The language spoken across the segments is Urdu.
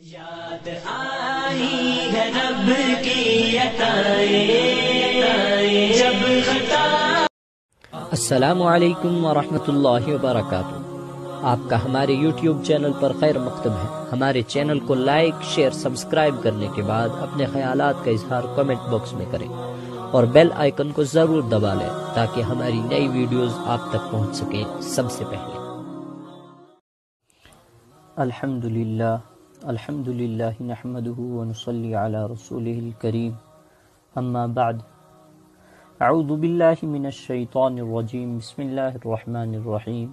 یاد آئی ہے رب کی عطائیں جب خطا۔ السلام علیکم ورحمۃ اللہ وبرکاتہ۔ آپ کا ہمارے یوٹیوب چینل پر خیر مقدم ہے۔ ہمارے چینل کو لائک، شیئر، سبسکرائب کرنے کے بعد اپنے خیالات کا اظہار کمنٹ باکس میں کریں اور بیل آئیکن کو ضرور دبا لیں تاکہ ہماری نئی ویڈیوز آپ تک پہنچ سکیں سب سے پہلے۔ الحمد للہ نحمده ونصلی علی رسوله الکریم، اما بعد، اعوذ باللہ من الشیطان الرجیم، بسم اللہ الرحمن الرحیم۔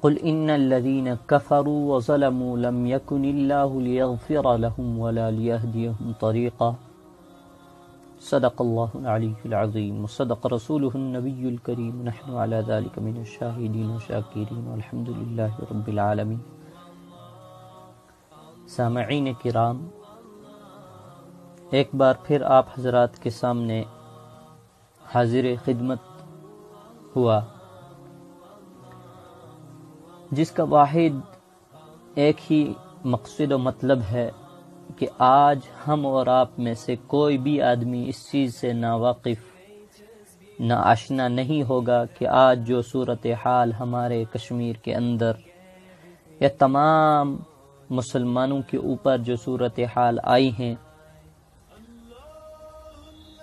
قل ان الذین کفروا وظلموا لم یکن اللہ لیغفر لهم ولا لیہدیہم طریقا، صدق اللہ العلی العظیم وصدق رسولہ النبی الکریم، نحن علی ذلک من الشاہدین والشاکرین والحمد للہ رب العالمین۔ سامعین کرام، ایک بار پھر آپ حضرات کے سامنے حاضر خدمت ہوا، جس کا واحد ایک ہی مقصد و مطلب ہے کہ آج ہم اور آپ میں سے کوئی بھی آدمی اس چیز سے نا واقف، نا آشنا نہیں ہوگا کہ آج جو صورتحال ہمارے کشمیر کے اندر یا تمام مسلمانوں کے اوپر جو صورتحال آئی ہیں،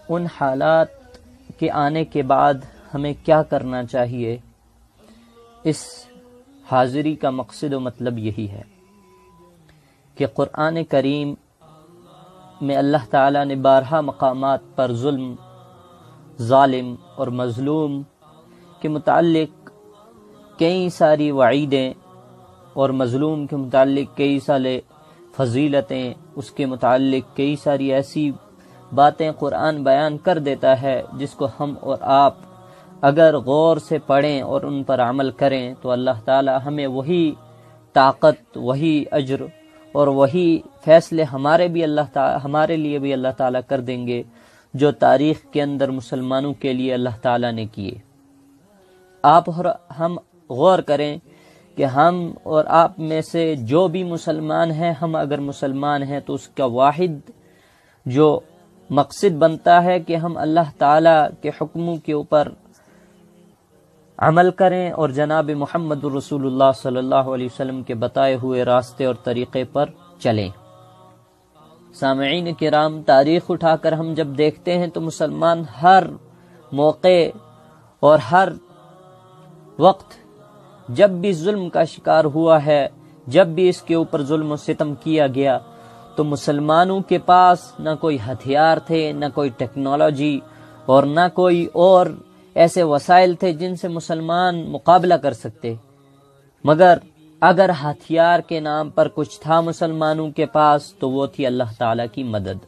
ان حالات کے آنے کے بعد ہمیں کیا کرنا چاہیے۔ اس حاضری کا مقصد و مطلب یہی ہے کہ قرآن کریم میں اللہ تعالیٰ نے بارہا مقامات پر ظلم، ظالم اور مظلوم کے متعلق کئی ساری وعیدیں اور مظلوم کے متعلق کئی سارے فضیلتیں، اس کے متعلق کئی ساری ایسی باتیں قرآن بیان کر دیتا ہے جس کو ہم اور آپ اگر غور سے پڑھیں اور ان پر عمل کریں تو اللہ تعالی ہمیں وہی طاقت، وہی اجر اور وہی فیصلے ہمارے لیے بھی اللہ تعالیٰ کر دیں گے جو تاریخ کے اندر مسلمانوں کے لیے اللہ تعالیٰ نے کیے۔ آپ اور ہم غور کریں کہ ہم اور آپ میں سے جو بھی مسلمان ہیں، ہم اگر مسلمان ہیں تو اس کا واحد جو مقصد بنتا ہے کہ ہم اللہ تعالیٰ کے حکموں کے اوپر عمل کریں اور جناب محمد رسول اللہ صلی اللہ علیہ وسلم کے بتائے ہوئے راستے اور طریقے پر چلیں۔ سامعین کرام، تاریخ اٹھا کر ہم جب دیکھتے ہیں تو مسلمان ہر موقع اور ہر وقت جب بھی ظلم کا شکار ہوا ہے، جب بھی اس کے اوپر ظلم و ستم کیا گیا، تو مسلمانوں کے پاس نہ کوئی ہتھیار تھے، نہ کوئی ٹیکنالوجی اور نہ کوئی اور ایسے وسائل تھے جن سے مسلمان مقابلہ کر سکتے، مگر اگر ہتھیار کے نام پر کچھ تھا مسلمانوں کے پاس تو وہ تھی اللہ تعالیٰ کی مدد۔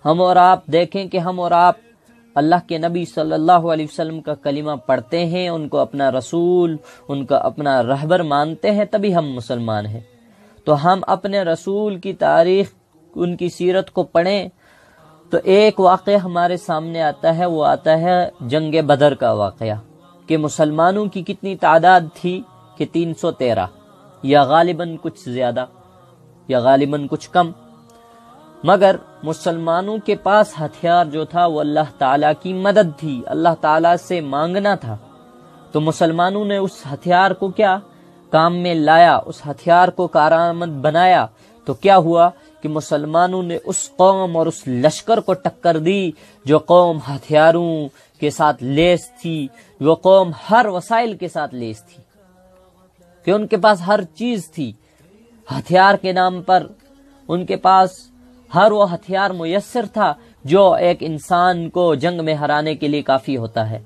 ہم اور آپ دیکھیں کہ ہم اور آپ اللہ کے نبی صلی اللہ علیہ وسلم کا کلمہ پڑھتے ہیں، ان کو اپنا رسول، ان کا اپنا رہبر مانتے ہیں، تبھی ہم مسلمان ہیں۔ تو ہم اپنے رسول کی تاریخ، ان کی سیرت کو پڑھیں تو ایک واقعہ ہمارے سامنے آتا ہے، وہ آتا ہے جنگ بدر کا واقعہ، کہ مسلمانوں کی کتنی تعداد تھی کہ 313، یا غالباً کچھ زیادہ یا غالباً کچھ کم، مگر مسلمانوں کے پاس ہتھیار جو تھا وہ اللہ تعالیٰ کی مدد تھی، اللہ تعالیٰ سے مانگنا تھا۔ تو مسلمانوں نے اس ہتھیار کو کیا کام میں لایا، اس ہتھیار کو کارآمد بنایا، تو کیا ہوا کہ مسلمانوں نے اس قوم اور اس لشکر کو ٹکر دی جو قوم ہتھیاروں کے ساتھ لیس تھی، وہ قوم ہر وسائل کے ساتھ لیس تھی، کہ ان کے پاس ہر چیز تھی ہتھیار کے نام پر، ان کے پاس ہر وہ ہتھیار میسر تھا جو ایک انسان کو جنگ میں ہرانے کے لیے کافی ہوتا ہے،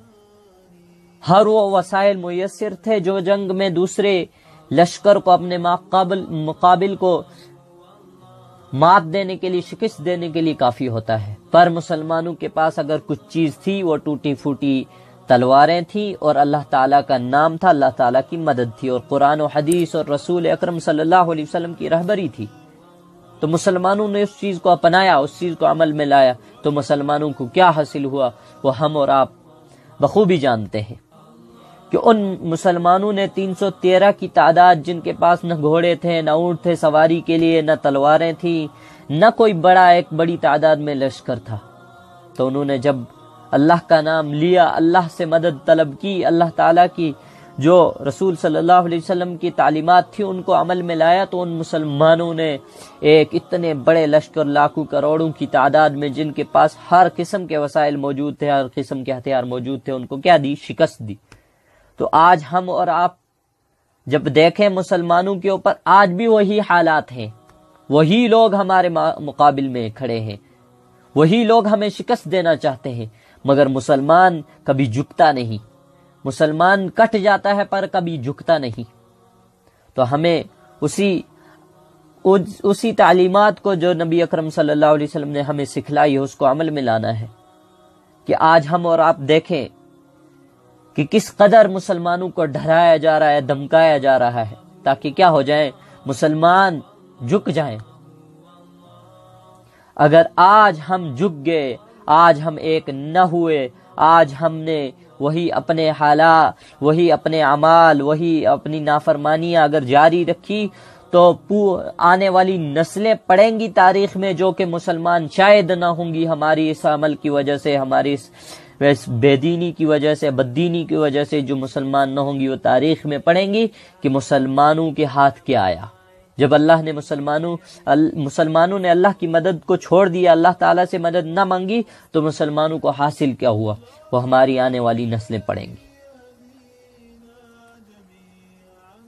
ہر وہ وسائل میسر تھے جو جنگ میں دوسرے لشکر کو اپنے مقابل کو مات دینے کے لیے، شکست دینے کے لیے کافی ہوتا ہے۔ پر مسلمانوں کے پاس اگر کچھ چیز تھی وہ ٹوٹی پھوٹی تلواریں تھیں اور اللہ تعالیٰ کا نام تھا، اللہ تعالیٰ کی مدد تھی، اور قرآن و حدیث اور رسول اکرم صلی اللہ علیہ وسلم کی رہبری تھی۔ تو مسلمانوں نے اس چیز کو اپنایا، اس چیز کو عمل میں لایا، تو مسلمانوں کو کیا حاصل ہوا وہ ہم اور آپ بخوبی جانتے ہیں کہ ان مسلمانوں نے 313 کی تعداد، جن کے پاس نہ گھوڑے تھے، نہ اونٹ تھے سواری کے لیے، نہ تلواریں تھیں، نہ کوئی ایک بڑی تعداد میں لشکر تھا، تو انہوں نے جب اللہ کا نام لیا، اللہ سے مدد طلب کی، اللہ تعالیٰ کی جو رسول صلی اللہ علیہ وسلم کی تعلیمات تھی ان کو عمل میں لایا، تو ان مسلمانوں نے ایک اتنے بڑے لشکر، لاکھوں کروڑوں کی تعداد میں، جن کے پاس ہر قسم کے وسائل موجود تھے، ہر قسم کے ہتھیار موجود تھے، ان کو کیا دی؟ شکست دی۔ تو آج ہم اور آپ جب دیکھیں مسلمانوں کے اوپر، آج بھی وہی حالات ہیں، وہی لوگ ہمارے مقابل میں کھڑے ہیں، وہی لوگ ہمیں شکست دینا چاہتے ہیں، مگر مسلمان کبھی جھکتا نہیں، مسلمان کٹ جاتا ہے پر کبھی جھکتا نہیں۔ تو ہمیں اسی تعلیمات کو جو نبی اکرم صلی اللہ علیہ وسلم نے ہمیں سکھلائی ہے اس کو عمل میں لانا ہے، کہ آج ہم اور آپ دیکھیں کہ کس قدر مسلمانوں کو ڈرایا جا رہا ہے، دھمکایا جا رہا ہے، تاکہ کیا ہو جائیں؟ مسلمان جھک جائیں۔ اگر آج ہم جھک گئے، آج ہم ایک نہ ہوئے، آج ہم نے وہی اپنے حالات، وہی اپنے اعمال، وہی اپنی نافرمانیاں اگر جاری رکھی، تو آنے والی نسلیں پڑھیں گی تاریخ میں جو کہ مسلمان شاید نہ ہوں گی، ہماری اس عمل کی وجہ سے، ہماری اس بے دینی کی وجہ سے، بددینی کی وجہ سے جو مسلمان نہ ہوں گی، وہ تاریخ میں پڑھیں گی کہ مسلمانوں کے ہاتھ کیا آیا۔ جب اللہ نے مسلمانوں نے اللہ کی مدد کو چھوڑ دیا، اللہ تعالیٰ سے مدد نہ مانگی، تو مسلمانوں کو حاصل کیا ہوا؟ وہ ہماری آنے والی نسلیں پڑھیں گی۔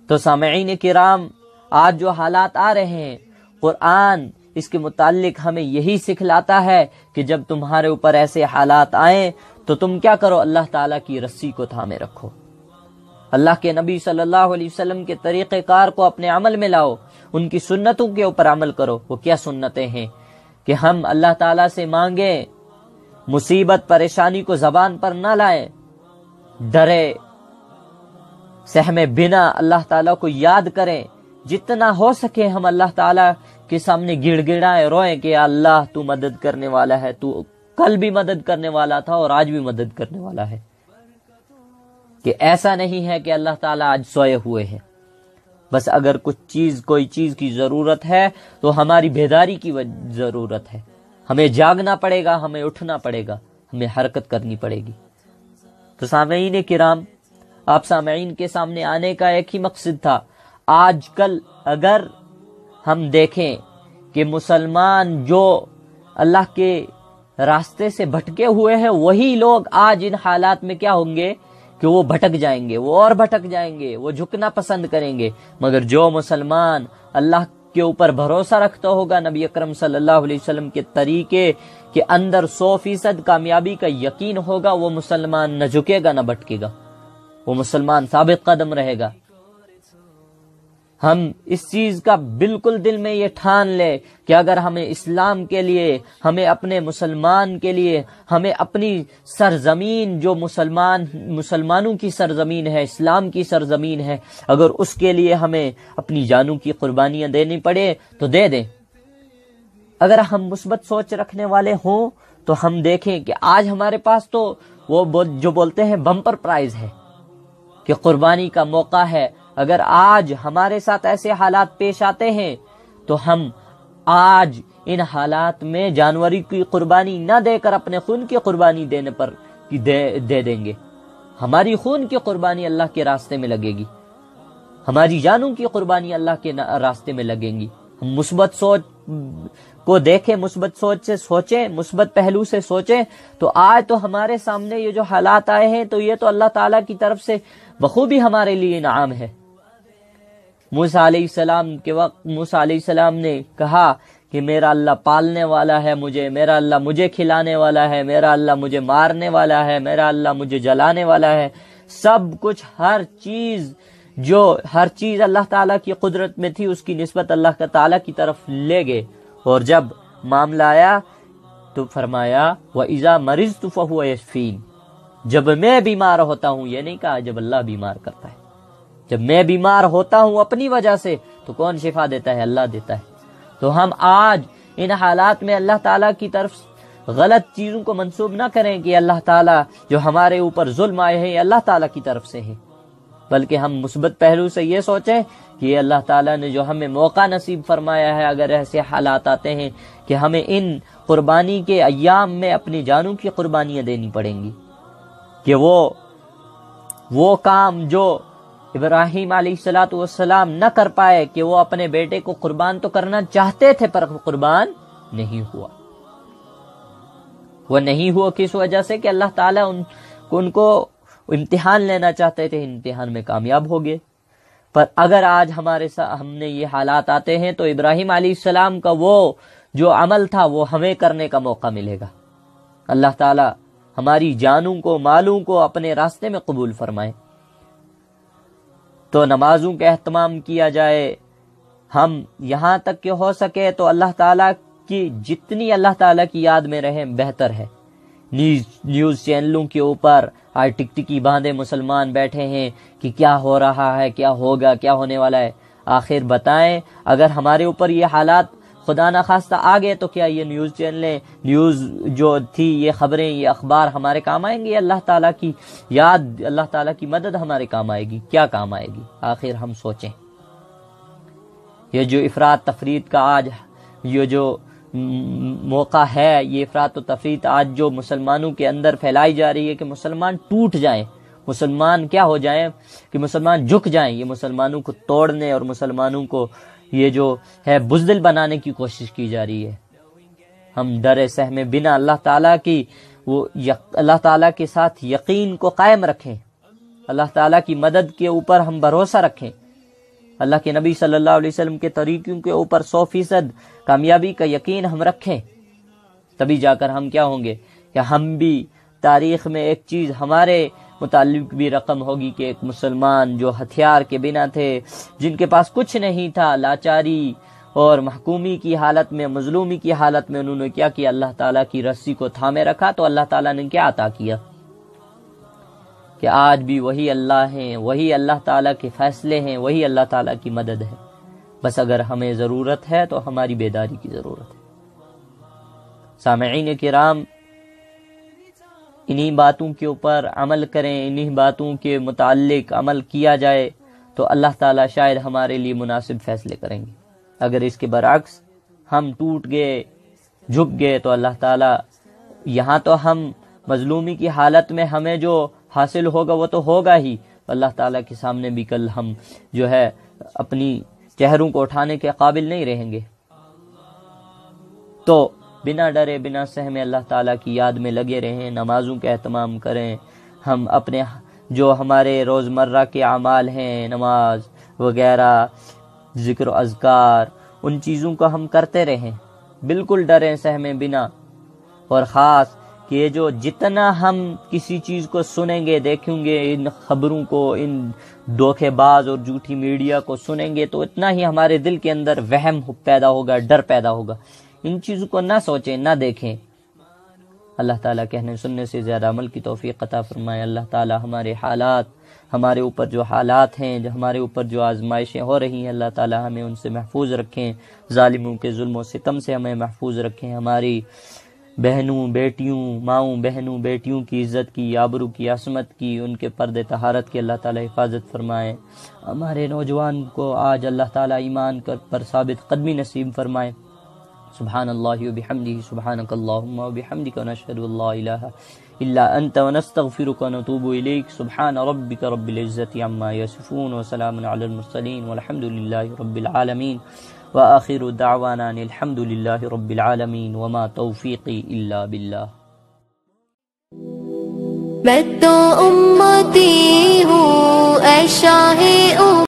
تو سامعین کرام، آج جو حالات آ رہے ہیں، قرآن اس کے متعلق ہمیں یہی سکھلاتا ہے کہ جب تمہارے اوپر ایسے حالات آئیں تو تم کیا کرو؟ اللہ تعالیٰ کی رسی کو تھامے رکھو، اللہ کے نبی صلی اللہ علیہ وسلم کے طریقہ کار کو اپنے عمل میں لاؤ، ان کی سنتوں کے اوپر عمل کرو۔ وہ کیا سنتیں ہیں؟ کہ ہم اللہ تعالیٰ سے مانگیں، مصیبت پریشانی کو زبان پر نہ لائیں، ڈرے سہمے بنا اللہ تعالیٰ کو یاد کریں، جتنا ہو سکے ہم اللہ تعالیٰ کے سامنے گڑ گڑائیں، روئیں کہ یا اللہ تو مدد کرنے والا ہے، تو کل بھی مدد کرنے والا تھا اور آج بھی مدد کرنے والا ہے۔ کہ ایسا نہیں ہے کہ اللہ تعالیٰ آج سوئے ہوئے ہیں، بس اگر کوئی چیز کی ضرورت ہے تو ہماری بیداری کی ضرورت ہے، ہمیں جاگنا پڑے گا، ہمیں اٹھنا پڑے گا، ہمیں حرکت کرنی پڑے گی۔ تو سامعین کرام، آپ سامعین کے سامنے آنے کا ایک ہی مقصد تھا۔ آج کل اگر ہم دیکھیں کہ مسلمان جو اللہ کے راستے سے بھٹکے ہوئے ہیں، وہی لوگ آج ان حالات میں کیا ہوں گے کہ وہ بھٹک جائیں گے، وہ اور بھٹک جائیں گے، وہ جھکنا پسند کریں گے۔ مگر جو مسلمان اللہ کے اوپر بھروسہ رکھتا ہوگا، نبی اکرم صلی اللہ علیہ وسلم کے طریقے کے اندر 100% کامیابی کا یقین ہوگا، وہ مسلمان نہ جھکے گا نہ بھٹکے گا، وہ مسلمان ثابت قدم رہے گا۔ ہم اس چیز کا بالکل دل میں یہ ٹھان لے کہ اگر ہمیں اسلام کے لیے، ہمیں اپنے مسلمان کے لیے، ہمیں اپنی سرزمین جو مسلمانوں کی سرزمین ہے، اسلام کی سرزمین ہے، اگر اس کے لیے ہمیں اپنی جانوں کی قربانیاں دینی پڑے تو دے دیں۔ اگر ہم مثبت سوچ رکھنے والے ہوں تو ہم دیکھیں کہ آج ہمارے پاس تو وہ جو بولتے ہیں بمپر پرائز ہے کہ قربانی کا موقع ہے۔ اگر آج ہمارے ساتھ ایسے حالات پیش آتے ہیں تو ہم آج ان حالات میں جانوری کی قربانی نہ دے کر اپنے خون کی قربانی دینے پر دے دیں گے۔ ہماری خون کی قربانی اللہ کے راستے میں لگے گی، ہماری جانوں کی قربانی اللہ کے راستے میں لگیں گی۔ ہم مثبت سوچ کو دیکھیں، مثبت سوچ سے سوچیں، مثبت پہلو سے سوچیں، تو آج تو ہمارے سامنے یہ جو حالات آئے ہیں تو یہ تو اللہ تعالیٰ کی طرف سے بخوبی ہمارے لیے انعام ہے۔ موسیٰ علیہ السلام کے وقت موسیٰ علیہ السلام نے کہا کہ میرا اللہ پالنے والا ہے مجھے، میرا اللہ مجھے کھلانے والا ہے، میرا اللہ مجھے مارنے والا ہے، میرا اللہ مجھے جلانے والا ہے۔ سب کچھ، ہر چیز اللہ تعالیٰ کی قدرت میں تھی، اس کی نسبت اللہ تعالیٰ کی طرف لے گئے۔ اور جب معاملہ آیا تو فرمایا وَإِذَا مَرِضْتُ فَهُوَ يَشْفِينِ، جب میں بیمار ہوتا ہوں، یہ نہیں کہا جب اللہ بیمار کرتا ہے، جب میں بیمار ہوتا ہوں اپنی وجہ سے تو کون شفا دیتا ہے؟ اللہ دیتا ہے۔ تو ہم آج ان حالات میں اللہ تعالیٰ کی طرف غلط چیزوں کو منسوب نہ کریں کہ اللہ تعالیٰ جو ہمارے اوپر ظلم آئے ہیں یہ اللہ تعالیٰ کی طرف سے ہیں۔ بلکہ ہم مثبت پہلو سے یہ سوچیں کہ یہ اللہ تعالیٰ نے جو ہمیں موقع نصیب فرمایا ہے، اگر ایسے حالات آتے ہیں کہ ہمیں ان قربانی کے ایام میں اپنی جانوں کی قربانیاں دینی پڑیں گی، کہ وہ کام جو ابراہیم علیہ السلام نہ کر پائے، کہ وہ اپنے بیٹے کو قربان تو کرنا چاہتے تھے پر قربان نہیں ہوا۔ وہ نہیں ہوا کس وجہ سے؟ کہ اللہ تعالیٰ ان کو امتحان لینا چاہتے تھے، امتحان میں کامیاب ہو گئے۔ پر اگر آج ہمارے ساتھ ہم نے یہ حالات آتے ہیں تو ابراہیم علیہ السلام کا وہ جو عمل تھا وہ ہمیں کرنے کا موقع ملے گا۔ اللہ تعالیٰ ہماری جانوں کو، مالوں کو اپنے راستے میں قبول فرمائے۔ تو نمازوں کا اہتمام کیا جائے، ہم یہاں تک کہ ہو سکے تو اللہ تعالیٰ کی جتنی اللہ تعالیٰ کی یاد میں رہیں بہتر ہے۔ نیوز چینلوں کے اوپر آج ٹکٹکی باندھے مسلمان بیٹھے ہیں کہ کیا ہو رہا ہے، کیا ہوگا، کیا ہونے والا ہے۔ آخر بتائیں، اگر ہمارے اوپر یہ حالات خدا نخواستہ آ گئے تو کیا یہ نیوز چینلیں، نیوز جو تھی، یہ خبریں، یہ اخبار ہمارے کام آئیں گے؟ اللہ تعالیٰ کی یاد، اللہ تعالیٰ کی مدد ہمارے کام آئے گی؟ کیا کام آئے گی؟ آخر ہم سوچیں۔ یہ جو افراط تفریط کا آج یہ جو موقع ہے، یہ افراط و تفریط آج جو مسلمانوں کے اندر پھیلائی جا رہی ہے کہ مسلمان ٹوٹ جائیں، مسلمان کیا ہو جائیں، کہ مسلمان جھک جائیں، یہ مسلمانوں کو توڑنے اور مسلمانوں کو یہ جو ہے بزدل بنانے کی کوشش کی جا رہی ہے۔ ہم ڈرے سہمے بنا اللہ تعالیٰ کے ساتھ یقین کو قائم رکھیں، اللہ تعالیٰ کی مدد کے اوپر ہم بھروسہ رکھیں، اللہ کے نبی صلی اللہ علیہ وسلم کے طریقوں کے اوپر 100% کامیابی کا یقین ہم رکھیں، تبھی جا کر ہم کیا ہوں گے کہ ہم بھی تاریخ میں ایک چیز ہمارے متعلق بھی رقم ہوگی کہ ایک مسلمان جو ہتھیار کے بنا تھے، جن کے پاس کچھ نہیں تھا، لاچاری اور محکومی کی حالت میں، مظلومی کی حالت میں انہوں نے کیا کیا؟ اللہ تعالیٰ کی رسی کو تھامے رکھا، تو اللہ تعالیٰ نے کیا عطا کیا؟ کہ آج بھی وہی اللہ ہیں، وہی اللہ تعالیٰ کے فیصلے ہیں، وہی اللہ تعالیٰ کی مدد ہے۔ بس اگر ہمیں ضرورت ہے تو ہماری بیداری کی ضرورت ہے۔ سامعین کرام، انہی باتوں کے اوپر عمل کریں، انہی باتوں کے متعلق عمل کیا جائے تو اللہ تعالیٰ شاید ہمارے لیے مناسب فیصلے کریں گے۔ اگر اس کے برعکس ہم ٹوٹ گئے، جھک گئے، تو اللہ تعالیٰ یہاں تو ہم مظلومی کی حالت میں ہمیں جو حاصل ہوگا وہ تو ہوگا ہی، اللہ تعالیٰ کے سامنے بھی کل ہم جو ہے اپنی چہروں کو اٹھانے کے قابل نہیں رہیں گے۔ تو بنا ڈرے، بنا سہمے اللہ تعالیٰ کی یاد میں لگے رہیں، نمازوں کا اہتمام کریں، ہم اپنے جو ہمارے روزمرہ کے اعمال ہیں، نماز وغیرہ، ذکر و اذکار، ان چیزوں کو ہم کرتے رہیں، بالکل ڈریں سہمے بنا۔ اور خاص کہ یہ جو جتنا ہم کسی چیز کو سنیں گے، دیکھیں گے، ان خبروں کو، ان دھوکے باز اور جھوٹی میڈیا کو سنیں گے، تو اتنا ہی ہمارے دل کے اندر وہم پیدا ہوگا، ڈر پیدا ہوگا۔ ان چیزوں کو نہ سوچیں، نہ دیکھیں۔ اللہ تعالیٰ کہنے سننے سے زیادہ عمل کی توفیق عطا فرمائے۔ اللہ تعالیٰ ہمارے حالات، ہمارے اوپر جو حالات ہیں، جو ہمارے اوپر جو آزمائشیں ہو رہی ہیں، اللہ تعالیٰ ہمیں ان سے محفوظ رکھیں، ظالموں کے ظلم و ستم سے ہمیں محفوظ رکھیں، ہماری بہنوں بیٹیوں، ماؤں بہنوں بیٹیوں کی عزت کی، آبرو کی، عصمت کی، ان کے پردے طہارت کی اللہ تعالیٰ حفاظت فرمائے۔ ہمارے نوجوان کو آج اللہ تعالیٰ ایمان پر ثابت قدمی نصیب فرمائے۔ سبحان اللہ وبحمدہ، سبحانک اللہم وبحمدک، ونشہد ان لا الہ الا انت، ونستغفرک ونتوب الیک۔ سبحان ربک رب العزۃ عما یصفون، وسلام علی المرسلین، والحمد للہ رب العالمین، وآخر دعوانا الحمد للہ رب العالمین، وما توفیقی الا باللہ۔ میں تو امتی ہوں اے شاہ